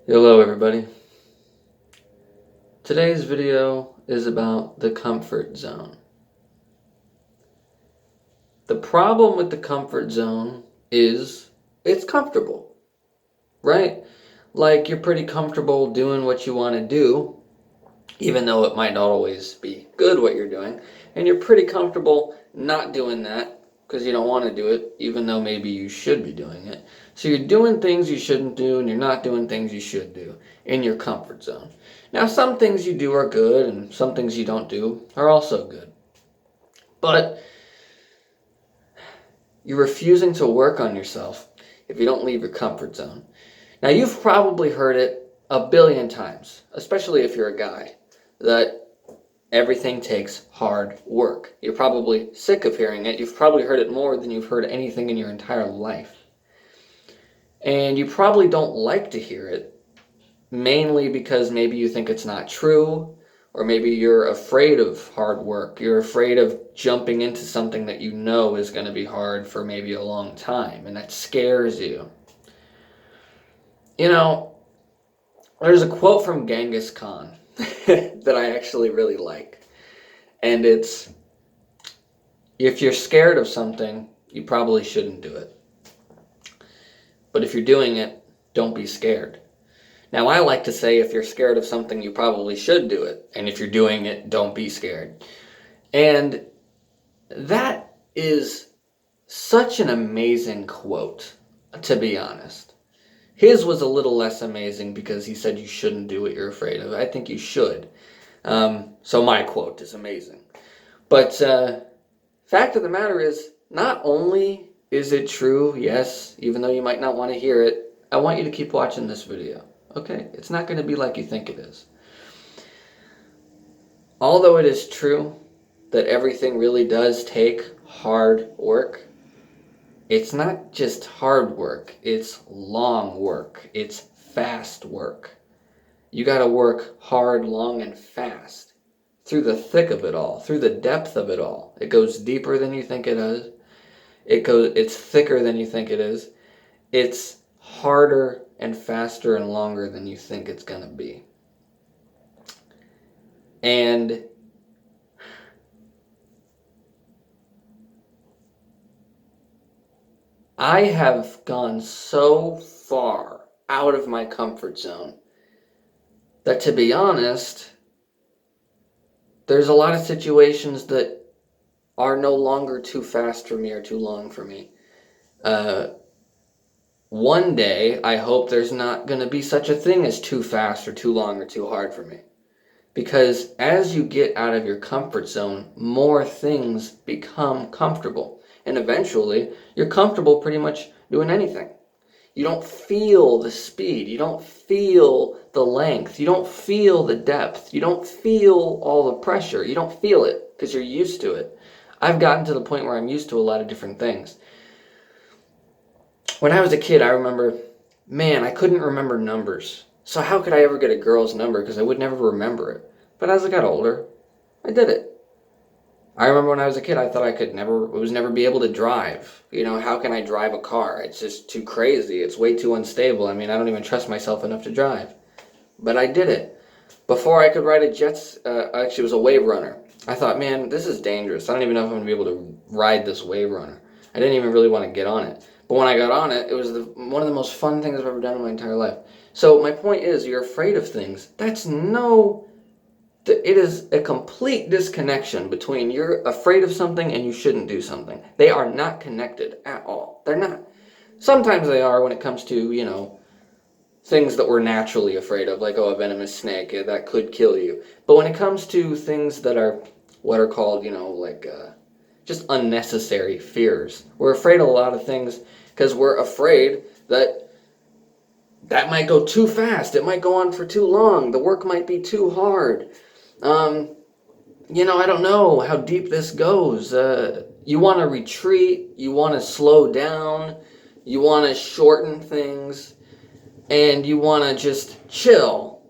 Hello everybody. Today's video is about the comfort zone. The problem with the comfort zone is it's comfortable, right? Like you're pretty comfortable doing what you want to do, even though it might not always be good what you're doing, and you're pretty comfortable not doing that because you don't want to do it, even though maybe you should be doing it. So you're doing things you shouldn't do, and you're not doing things you should do in your comfort zone. Now, some things you do are good, and some things you don't do are also good. But you're refusing to work on yourself if you don't leave your comfort zone. Now, you've probably heard it a billion times, especially if you're a guy, that everything takes hard work. You're probably sick of hearing it. You've probably heard it more than you've heard anything in your entire life. And you probably don't like to hear it, mainly because maybe you think it's not true, or maybe you're afraid of hard work. You're afraid of jumping into something that you know is going to be hard for maybe a long time, and that scares you. You know, there's a quote from Genghis Khan that I actually really like. And it's, if you're scared of something, you probably shouldn't do it. But if you're doing it, don't be scared. Now, I like to say if you're scared of something, you probably should do it. And if you're doing it, don't be scared. And that is such an amazing quote, to be honest. His was a little less amazing because he said you shouldn't do what you're afraid of. I think you should. So my quote is amazing. But fact of the matter is, not only is it true, yes, even though you might not want to hear it, I want you to keep watching this video. Okay? It's not going to be like you think it is. Although it is true that everything really does take hard work, it's not just hard work, it's long work, it's fast work. You gotta work hard, long, and fast. Through the thick of it all, through the depth of it all. It goes deeper than you think it does. It's thicker than you think it is. It's harder and faster and longer than you think it's gonna be. And I have gone so far out of my comfort zone that, to be honest, there's a lot of situations that are no longer too fast for me or too long for me. One day, I hope there's not going to be such a thing as too fast or too long or too hard for me. Because as you get out of your comfort zone, more things become comfortable. And eventually, you're comfortable pretty much doing anything. You don't feel the speed. You don't feel the length. You don't feel the depth. You don't feel all the pressure. You don't feel it because you're used to it. I've gotten to the point where I'm used to a lot of different things. When I was a kid, I remember, man, I couldn't remember numbers. So how could I ever get a girl's number? Because I would never remember it. But as I got older, I did it. I remember when I was a kid, I thought I could never be able to drive. You know, how can I drive a car? It's just too crazy. It's way too unstable. I mean, I don't even trust myself enough to drive. But I did it. Before I could ride a actually it was a wave runner. I thought, man, this is dangerous. I don't even know if I'm going to be able to ride this wave runner. I didn't even really want to get on it. But when I got on it, it was one of the most fun things I've ever done in my entire life. So my point is, you're afraid of things. It is a complete disconnection between you're afraid of something and you shouldn't do something. They are not connected at all. They're not. Sometimes they are when it comes to, things that we're naturally afraid of, like, a venomous snake that could kill you. But when it comes to things that are what are called, just unnecessary fears, we're afraid of a lot of things because we're afraid that might go too fast. It might go on for too long. The work might be too hard. I don't know how deep this goes. You want to retreat. You want to slow down. You want to shorten things. And you want to just chill.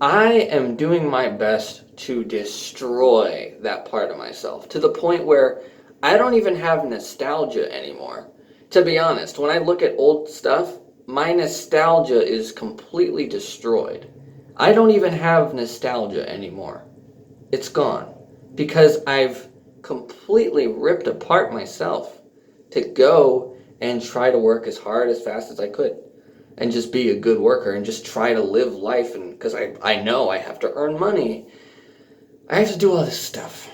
I am doing my best to destroy that part of myself to the point where I don't even have nostalgia anymore. To be honest, when I look at old stuff, my nostalgia is completely destroyed. I don't even have nostalgia anymore. It's gone because I've completely ripped apart myself to go and try to work as hard, as fast as I could, and just be a good worker and just try to live life. And because I know I have to earn money, I have to do all this stuff.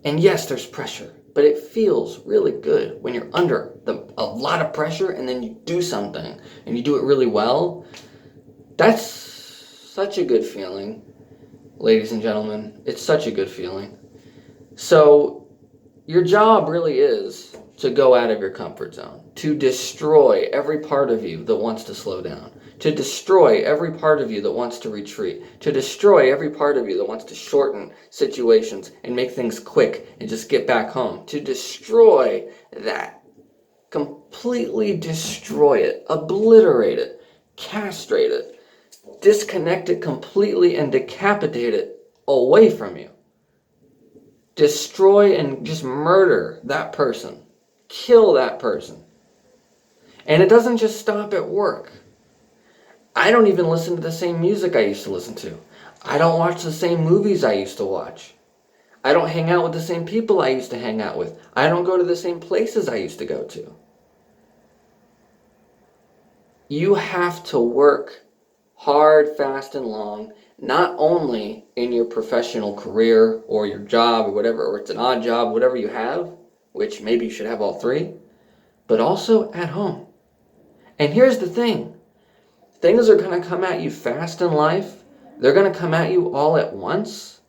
And yes, there's pressure, but it feels really good when you're under a lot of pressure and then you do something and you do it really well. That's such a good feeling, ladies and gentlemen. It's such a good feeling. So your job really is to go out of your comfort zone, to destroy every part of you that wants to slow down, to destroy every part of you that wants to retreat, to destroy every part of you that wants to shorten situations and make things quick and just get back home, to destroy that, completely destroy it, obliterate it, castrate it, disconnect it completely and decapitate it away from you. Destroy and just murder that person. Kill that person. And it doesn't just stop at work. I don't even listen to the same music I used to listen to. I don't watch the same movies I used to watch. I don't hang out with the same people I used to hang out with. I don't go to the same places I used to go to. You have to work hard, fast, and long, not only in your professional career or your job or whatever, or it's an odd job, whatever you have, which maybe you should have all three, but also at home. And here's the thing. Things are going to come at you fast in life. They're going to come at you all at once.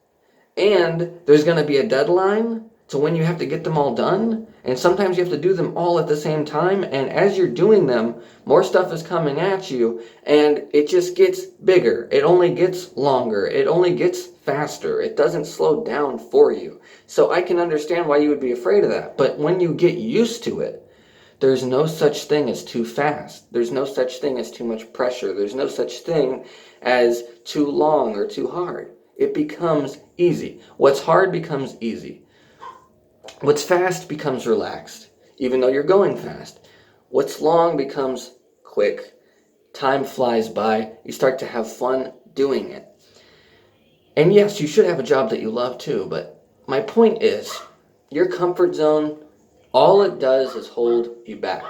And there's going to be a deadline to when you have to get them all done. And sometimes you have to do them all at the same time. And as you're doing them, more stuff is coming at you. And it just gets bigger. It only gets longer. It only gets faster. It doesn't slow down for you. So I can understand why you would be afraid of that. But when you get used to it, there's no such thing as too fast. There's no such thing as too much pressure. There's no such thing as too long or too hard. It becomes easy. What's hard becomes easy. What's fast becomes relaxed, even though you're going fast. What's long becomes quick. Time flies by. You start to have fun doing it. And yes, you should have a job that you love too, but my point is, your comfort zone, all it does is hold you back.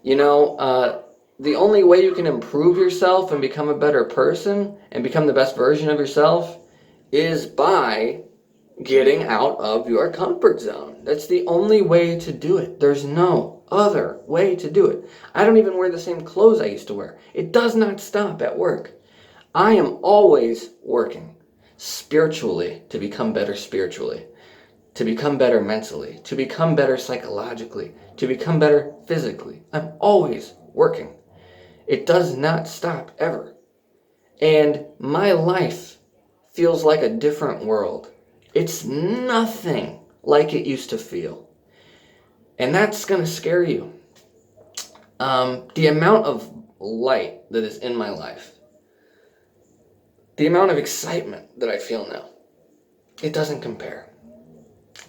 The only way you can improve yourself and become a better person and become the best version of yourself is by getting out of your comfort zone. That's the only way to do it. There's no other way to do it. I don't even wear the same clothes I used to wear. It does not stop at work. I am always working spiritually to become better spiritually, to become better mentally, to become better psychologically, to become better physically. I'm always working. It does not stop ever. And my life feels like a different world. It's nothing like it used to feel. And that's going to scare you. The amount of light that is in my life, the amount of excitement that I feel now, it doesn't compare.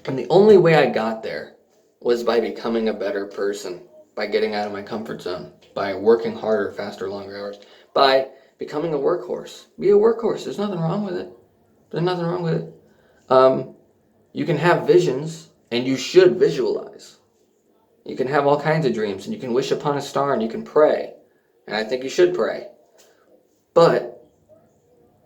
And the only way I got there was by becoming a better person, by getting out of my comfort zone, by working harder, faster, longer hours, by becoming a workhorse. Be a workhorse. There's nothing wrong with it. There's nothing wrong with it. You can have visions, and you should visualize. You can have all kinds of dreams, and you can wish upon a star, and you can pray. And I think you should pray. But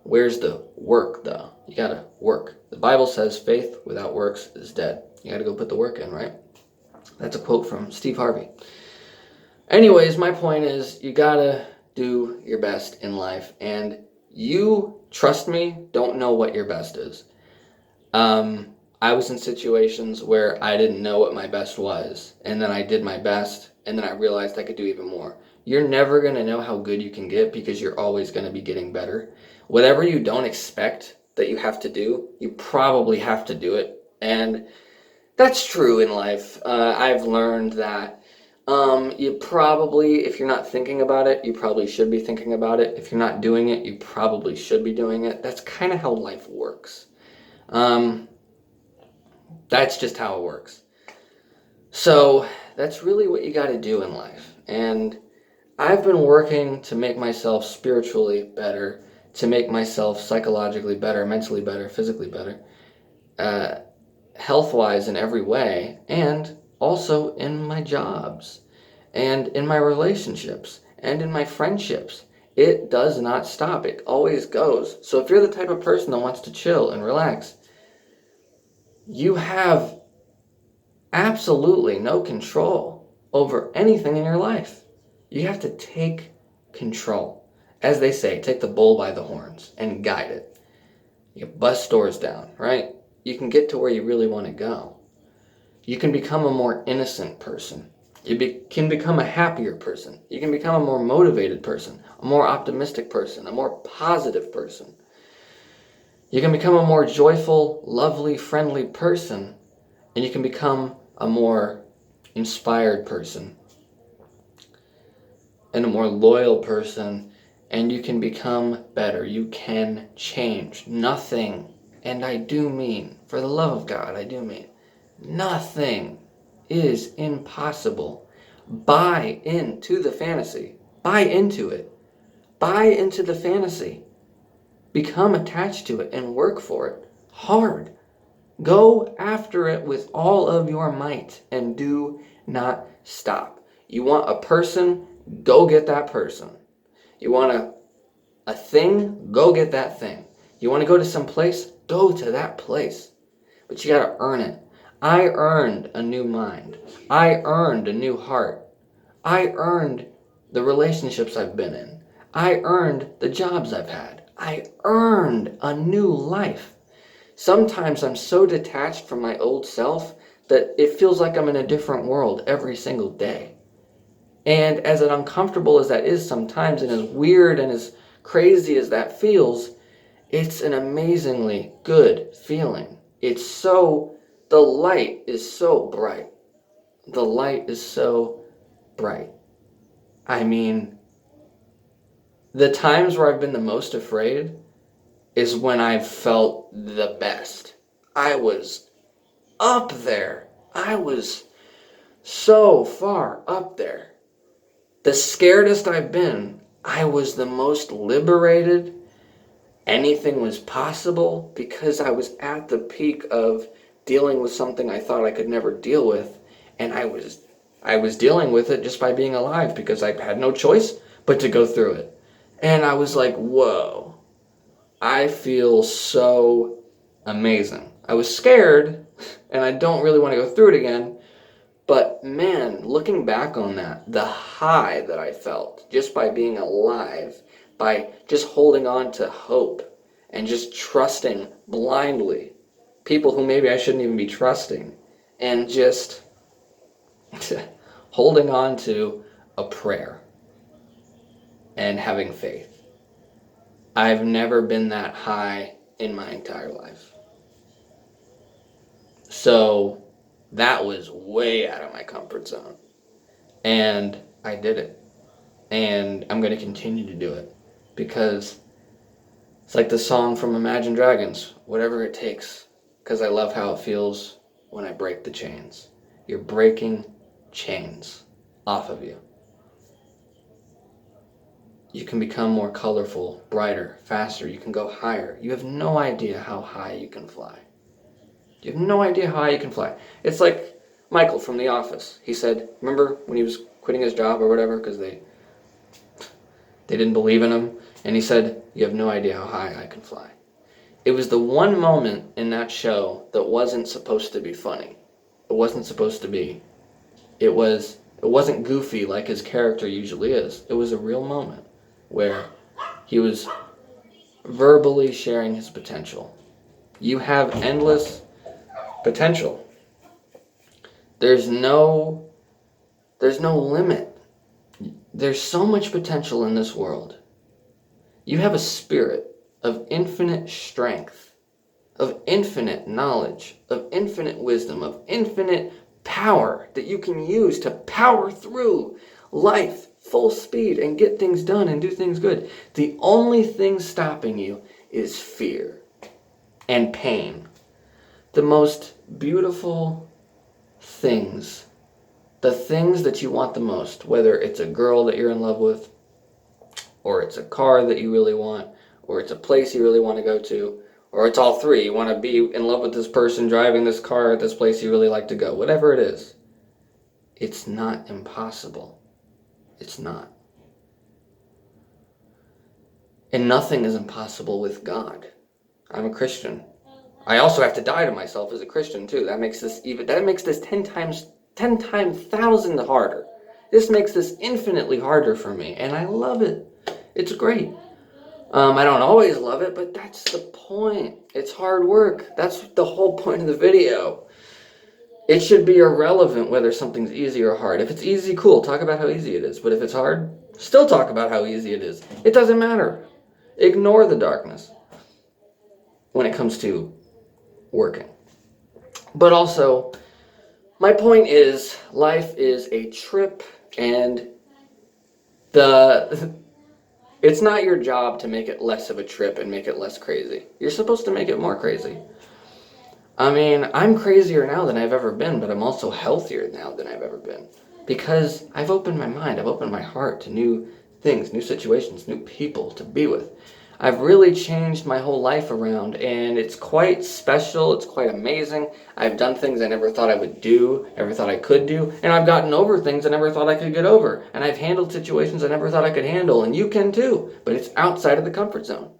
where's the work, though? You gotta work. The Bible says faith without works is dead. You gotta go put the work in, right? That's a quote from Steve Harvey. Anyways, my point is, you gotta do your best in life. And you, trust me, don't know what your best is. I was in situations where I didn't know what my best was. And then I did my best. And then I realized I could do even more. You're never going to know how good you can get because you're always going to be getting better. Whatever you don't expect that you have to do, you probably have to do it. And that's true in life. I've learned that you probably, if you're not thinking about it, you probably should be thinking about it. If you're not doing it, you probably should be doing it. That's kind of how life works. That's just how it works. So that's really what you got to do in life. And I've been working to make myself spiritually better, to make myself psychologically better, mentally better, physically better, health-wise in every way, and also in my jobs, and in my relationships, and in my friendships. It does not stop. It always goes. So if you're the type of person that wants to chill and relax, you have absolutely no control over anything in your life. You have to take control. As they say, take the bull by the horns and guide it. You bust doors down, right? You can get to where you really want to go. You can become a more innocent person. You can become a happier person. You can become a more motivated person, a more optimistic person, a more positive person. You can become a more joyful, lovely, friendly person, and you can become a more inspired person and a more loyal person, and you can become better. You can change. Nothing, and I do mean, for the love of God, I do mean, nothing is impossible. Buy into the fantasy. Buy into it. Buy into the fantasy. Become attached to it and work for it hard. Go after it with all of your might and do not stop. You want a person, go get that person. You want a thing, go get that thing. You want to go to some place, go to that place. But you got to earn it. I earned a new mind. I earned a new heart. I earned the relationships I've been in. I earned the jobs I've had. I earned a new life. Sometimes I'm so detached from my old self that it feels like I'm in a different world every single day. And as uncomfortable as that is sometimes, and as weird and as crazy as that feels, it's an amazingly good feeling. The light is so bright. The light is so bright. I mean, the times where I've been the most afraid is when I've felt the best. I was up there. I was so far up there. The scaredest I've been, I was the most liberated. Anything was possible because I was at the peak of dealing with something I thought I could never deal with, and I was dealing with it just by being alive because I had no choice but to go through it. And I was like, whoa, I feel so amazing. I was scared, and I don't really want to go through it again, but man, looking back on that, the high that I felt just by being alive, by just holding on to hope and just trusting blindly people who maybe I shouldn't even be trusting, and just holding on to a prayer and having faith. I've never been that high in my entire life. So that was way out of my comfort zone. And I did it. And I'm going to continue to do it. Because it's like the song from Imagine Dragons, whatever it takes. Because I love how it feels when I break the chains. You're breaking chains off of you. You can become more colorful, brighter, faster. You can go higher. You have no idea how high you can fly. You have no idea how high you can fly. It's like Michael from The Office. He said, remember when he was quitting his job or whatever because they didn't believe in him? And he said, you have no idea how high I can fly. It was the one moment in that show that wasn't supposed to be funny. It wasn't supposed to be. It wasn't goofy like his character usually is. It was a real moment where he was verbally sharing his potential. You have endless potential. There's no limit. There's so much potential in this world. You have a spirit of infinite strength, of infinite knowledge, of infinite wisdom, of infinite power that you can use to power through life full speed and get things done and do things good. The only thing stopping you is fear and pain. The most beautiful things the things that you want the most, whether it's a girl that you're in love with, or it's a car that you really want, or it's a place you really want to go to, or it's all three. You want to be in love with this person, driving this car at this place you really like to go. Whatever it is, it's not impossible. It's not. And nothing is impossible with God. I'm a Christian. I also have to die to myself as a Christian too. That makes this 10 times 1,000 harder. This makes this infinitely harder for me, and I love it. It's great. I don't always love it, but that's the point. It's hard work. That's the whole point of the video. It should be irrelevant whether something's easy or hard. If it's easy, cool, talk about how easy it is. But if it's hard, still talk about how easy it is. It doesn't matter. Ignore the darkness when it comes to working. But also, my point is, life is a trip, and it's not your job to make it less of a trip and make it less crazy. You're supposed to make it more crazy. I mean, I'm crazier now than I've ever been, but I'm also healthier now than I've ever been. Because I've opened my mind, I've opened my heart to new things, new situations, new people to be with. I've really changed my whole life around, and it's quite special, it's quite amazing. I've done things I never thought I would do, never thought I could do, and I've gotten over things I never thought I could get over. And I've handled situations I never thought I could handle, and you can too, but it's outside of the comfort zone.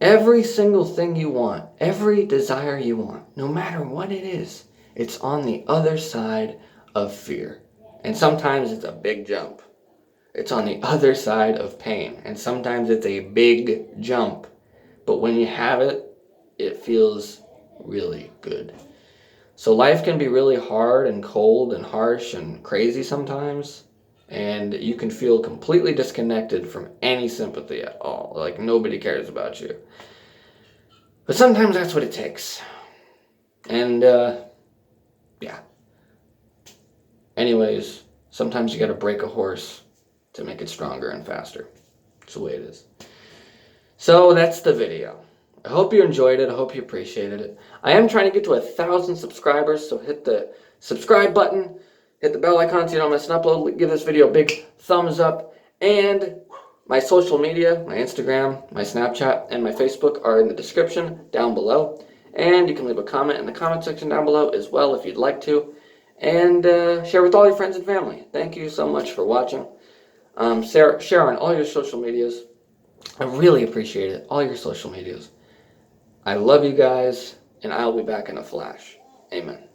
Every single thing you want, every desire you want, no matter what it is, it's on the other side of fear. And sometimes it's a big jump. It's on the other side of pain. And sometimes it's a big jump. But when you have it, it feels really good. So life can be really hard and cold and harsh and crazy sometimes. And you can feel completely disconnected from any sympathy at all. Like nobody cares about you. But sometimes that's what it takes. And, yeah. Anyways, sometimes you gotta break a horse to make it stronger and faster. It's the way it is. So that's the video. I hope you enjoyed it. I hope you appreciated it. I am trying to get to 1,000 subscribers, so hit the subscribe button. Hit the bell icon so you don't miss an upload. Give this video a big thumbs up. And my social media, my Instagram, my Snapchat, and my Facebook are in the description down below. And you can leave a comment in the comment section down below as well if you'd like to. And share with all your friends and family. Thank you so much for watching. Share on all your social medias. I really appreciate it. All your social medias. I love you guys, and I'll be back in a flash. Amen.